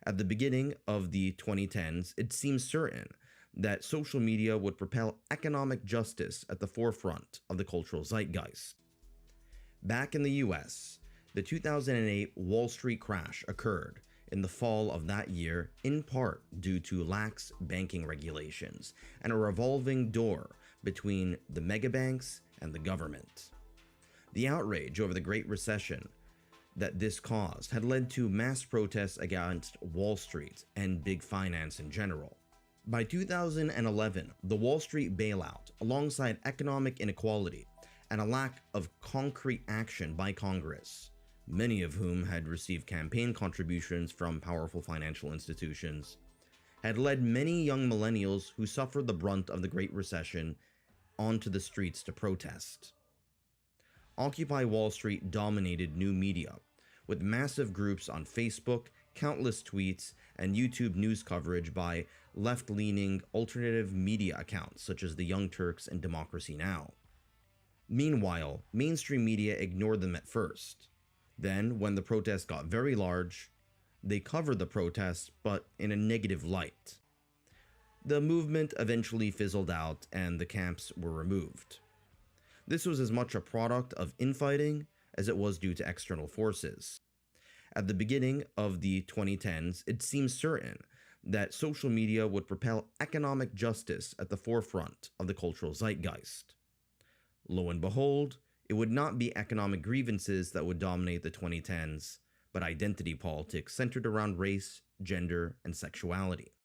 At the beginning of the 2010s, it seemed certain that social media would propel economic justice at the forefront of the cultural zeitgeist. Back in the US, the 2008 Wall Street crash occurred in the fall of that year, in part due to lax banking regulations and a revolving door between the megabanks and the government. The outrage over the Great Recession that this caused had led to mass protests against Wall Street and big finance in general. By 2011, the Wall Street bailout, alongside economic inequality and a lack of concrete action by Congress, many of whom had received campaign contributions from powerful financial institutions, had led many young millennials who suffered the brunt of the Great Recession onto the streets to protest. Occupy Wall Street dominated new media, with massive groups on Facebook, countless tweets, and YouTube news coverage by left-leaning alternative media accounts such as the Young Turks and Democracy Now! Meanwhile, mainstream media ignored them at first. Then, when the protests got very large, they covered the protests, but in a negative light. The movement eventually fizzled out and the camps were removed. This was as much a product of infighting as it was due to external forces. At the beginning of the 2010s, it seemed certain that social media would propel economic justice at the forefront of the cultural zeitgeist. Lo and behold, it would not be economic grievances that would dominate the 2010s, but identity politics centered around race, gender, and sexuality.